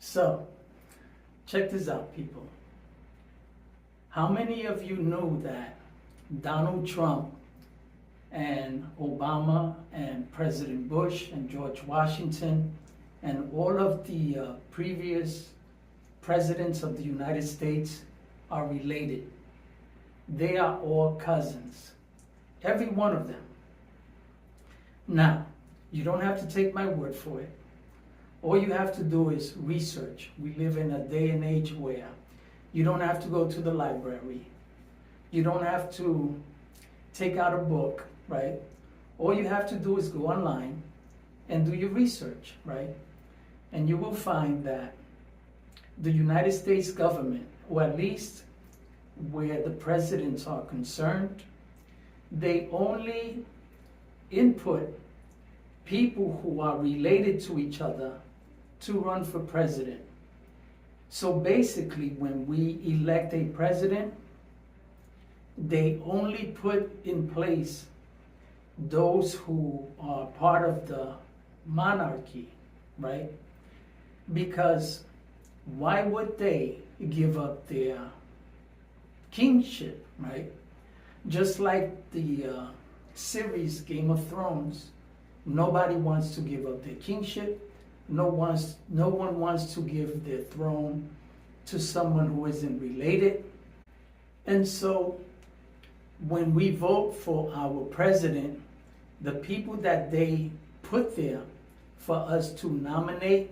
So, check this out, people. How many of you know that Donald Trump and Obama and President Bush and George Washington and all of the previous presidents of the United States are related? They are all cousins, every one of them. Now, you don't have to take my word for it. All you have to do is research. We live in a day and age where you don't have to go to the library. You don't have to take out a book, right? All you have to do is go online and do your research, right? And you will find that the United States government, or at least where the presidents are concerned, they only input people who are related to each other to run for president. So basically, when we elect a president, they only put in place those who are part of the monarchy, right? Because why would they give up their kingship, right? Just like the series Game of Thrones, nobody wants to give up their kingship. No one wants to give their throne to someone who isn't related. And so when we vote for our president, the people that they put there for us to nominate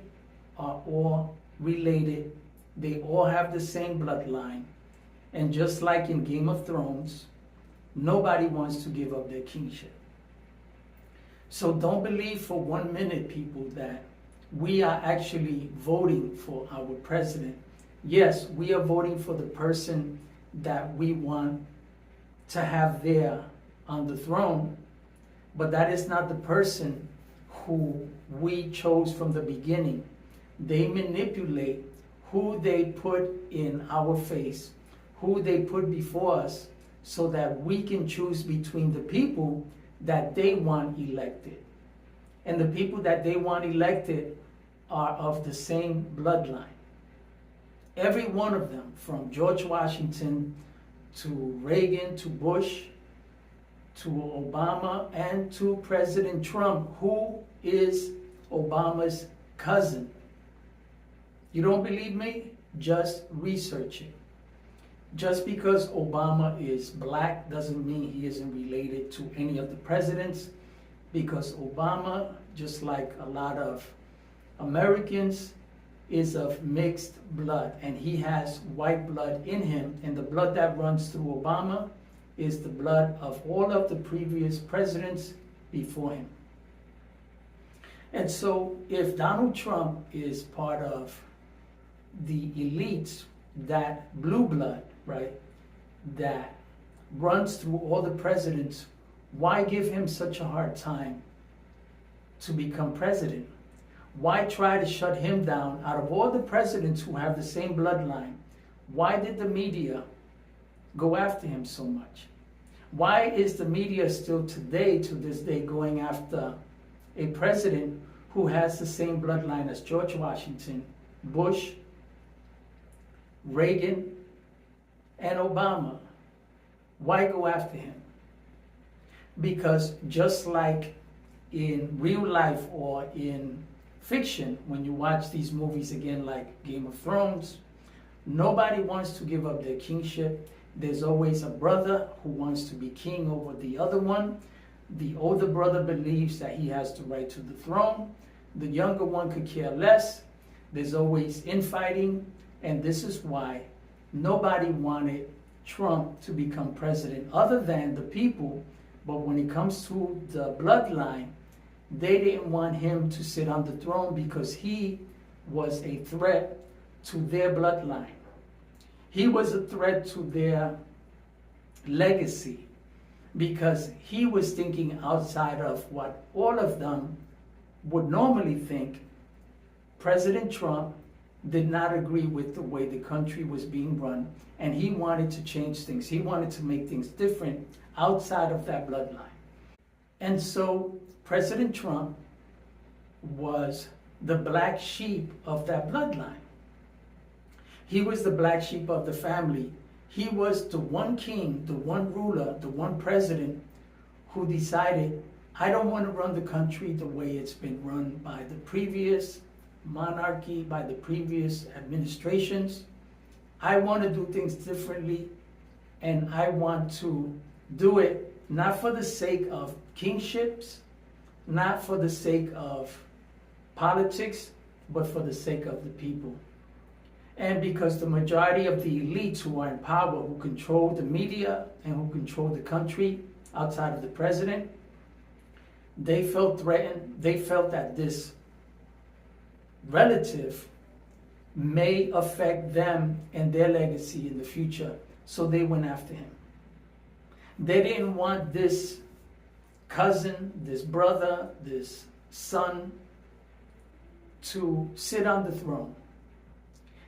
are all related. They all have the same bloodline. And just like in Game of Thrones, nobody wants to give up their kingship. So don't believe for 1 minute, people, that we are actually voting for our president. Yes, we are voting for the person that we want to have there on the throne, but that is not the person who we chose from the beginning. They manipulate who they put in our face, who they put before us, so that we can choose between the people that they want elected. And the people that they want elected are of the same bloodline. Every one of them, from George Washington to Reagan to Bush to Obama and to President Trump, who is Obama's cousin. You don't believe me? Just research it. Just because Obama is black doesn't mean he isn't related to any of the presidents, because Obama, just like a lot of Americans, is of mixed blood, and he has white blood in him, and the blood that runs through Obama is the blood of all of the previous presidents before him. And so if Donald Trump is part of the elites, that blue blood, right, that runs through all the presidents, why give him such a hard time to become president? Why try to shut him down? Out of all the presidents who have the same bloodline, why did the media go after him so much? Why is the media still today, to this day, going after a president who has the same bloodline as George Washington, Bush, Reagan, and Obama? Why go after him? Because just like in real life or in fiction, when you watch these movies again like Game of Thrones, nobody wants to give up their kingship. There's always a brother who wants to be king over the other one. The older brother believes that he has the right to the throne. The younger one could care less. There's always infighting, and this is why nobody wanted Trump to become president other than the people. But when it comes to the bloodline, they didn't want him to sit on the throne because he was a threat to their bloodline. He was a threat to their legacy because he was thinking outside of what all of them would normally think. President Trump did not agree with the way the country was being run, and he wanted to change things. He wanted to make things different outside of that bloodline. And so President Trump was the black sheep of that bloodline. He was the black sheep of the family. He was the one king, the one ruler, the one president who decided, I don't want to run the country the way it's been run by the previous monarchy, by the previous administrations. I want to do things differently, and I want to do it not for the sake of kingships, not for the sake of politics, but for the sake of the people. And because the majority of the elites who are in power, who control the media and who control the country outside of the president, they felt threatened. They felt that this relative may affect them and their legacy in the future. So they went after him. They didn't want this cousin, this brother, this son to sit on the throne.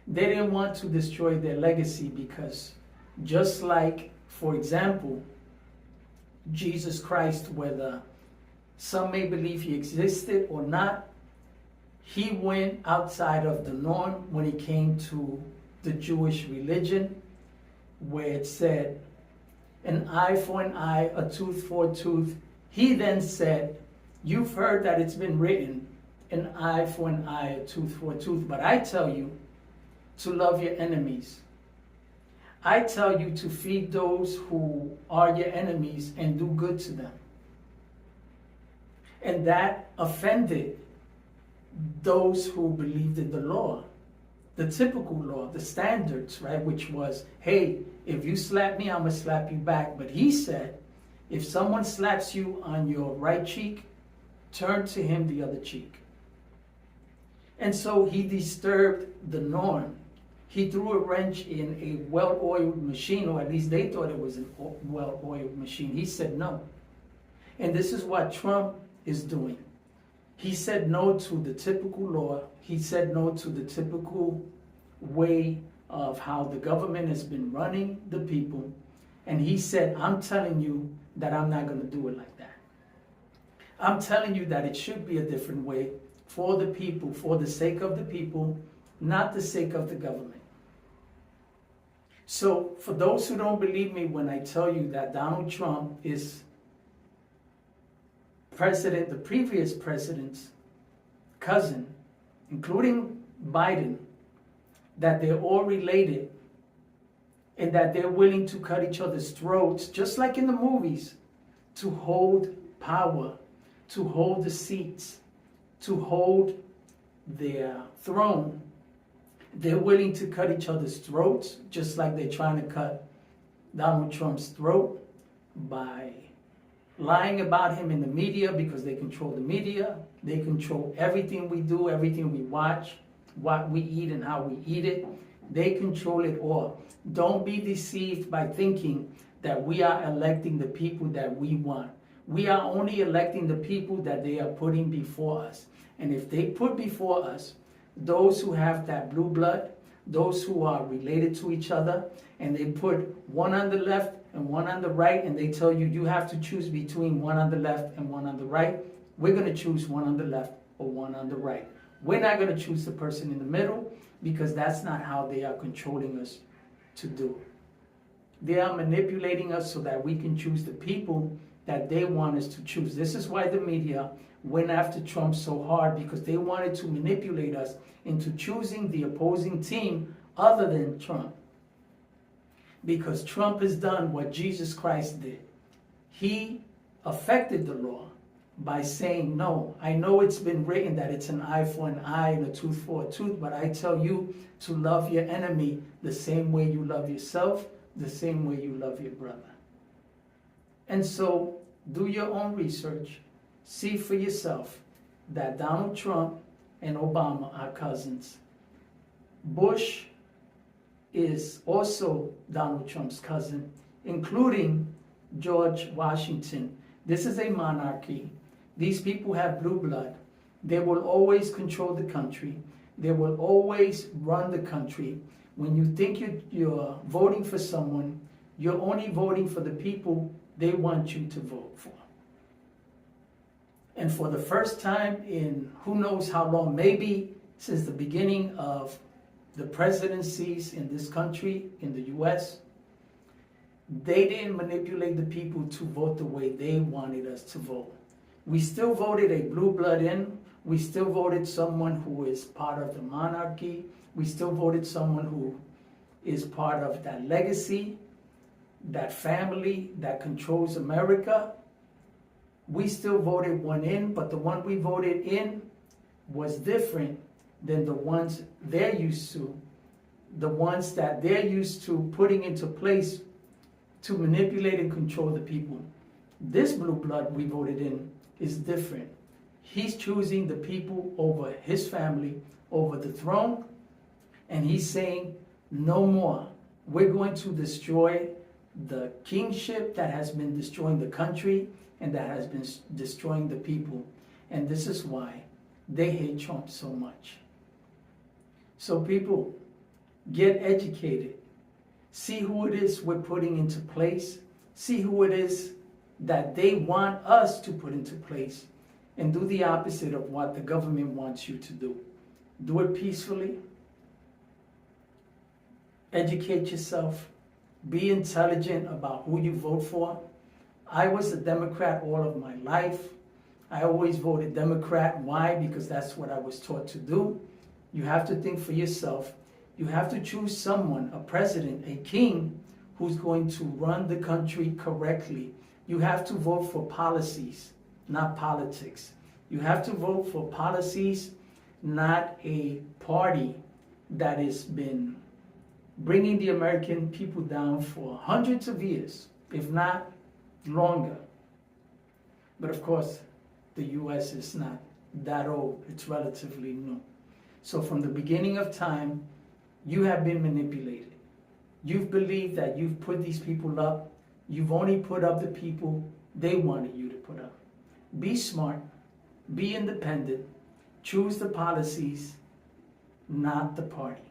They didn't want to destroy their legacy because just like, for example, Jesus Christ, whether some may believe he existed or not, he went outside of the norm when it came to the Jewish religion, where it said, an eye for an eye, a tooth for a tooth. He then said, you've heard that it's been written, an eye for an eye, a tooth for a tooth. But I tell you to love your enemies. I tell you to feed those who are your enemies and do good to them. And that offended those who believed in the law, the typical law, the standards, right? Which was, hey, if you slap me, I'm going to slap you back. But he said, if someone slaps you on your right cheek, turn to him the other cheek. And so he disturbed the norm. He threw a wrench in a well-oiled machine, or at least they thought it was a well-oiled machine. He said no. And this is what Trump is doing. He said no to the typical law. He said no to the typical way of how the government has been running the people. And he said, I'm telling you that I'm not going to do it like that. I'm telling you that it should be a different way for the people, for the sake of the people, not the sake of the government. So for those who don't believe me when I tell you that Donald Trump is president, the previous president's cousin, including Biden, that they're all related and that they're willing to cut each other's throats, just like in the movies, to hold power, to hold the seats, to hold their throne. They're willing to cut each other's throats, just like they're trying to cut Donald Trump's throat by lying about him in the media, because they control the media. They control everything we do, everything we watch, what we eat and how we eat it. They control it all. Don't be deceived by thinking that we are electing the people that we want. We are only electing the people that they are putting before us. And if they put before us those who have that blue blood, those who are related to each other, and they put one on the left and one on the right, and they tell you, you have to choose between one on the left and one on the right, we're going to choose one on the left or one on the right. We're not going to choose the person in the middle, because that's not how they are controlling us to do. They are manipulating us so that we can choose the people that they want us to choose. This is why the media went after Trump so hard, because they wanted to manipulate us into choosing the opposing team other than Trump. Because Trump has done what Jesus Christ did. He affected the law by saying, no, I know it's been written that it's an eye for an eye and a tooth for a tooth, but I tell you to love your enemy the same way you love yourself, the same way you love your brother. And so do your own research. See for yourself that Donald Trump and Obama are cousins. Bush is also Donald Trump's cousin, including George Washington. This is a monarchy. These people have blue blood. They will always control the country. They will always run the country. When you think you're voting for someone, you're only voting for the people they want you to vote for. And for the first time in who knows how long, maybe since the beginning of the presidencies in this country, in the US, they didn't manipulate the people to vote the way they wanted us to vote. We still voted a blue blood in. We still voted someone who is part of the monarchy. We still voted someone who is part of that legacy, that family that controls America. We still voted one in, but the one we voted in was different than the ones they're used to, the ones that they're used to putting into place to manipulate and control the people. This blue blood we voted in is different. He's choosing the people over his family, over the throne, and he's saying, no more. We're going to destroy the kingship that has been destroying the country and that has been destroying the people. And this is why they hate Trump so much. So people, get educated. See who it is we're putting into place. See who it is that they want us to put into place. And do the opposite of what the government wants you to do. Do it peacefully. Educate yourself. Be intelligent about who you vote for. I was a Democrat all of my life. I always voted Democrat. Why? Because that's what I was taught to do. You have to think for yourself. You have to choose someone, a president, a king, who's going to run the country correctly. You have to vote for policies, not politics. You have to vote for policies, not a party that has been bringing the American people down for hundreds of years, if not longer. But of course, the US is not that old. It's relatively new. So from the beginning of time, you have been manipulated. You've believed that you've put these people up. You've only put up the people they wanted you to put up. Be smart. Be independent. Choose the policies, not the party.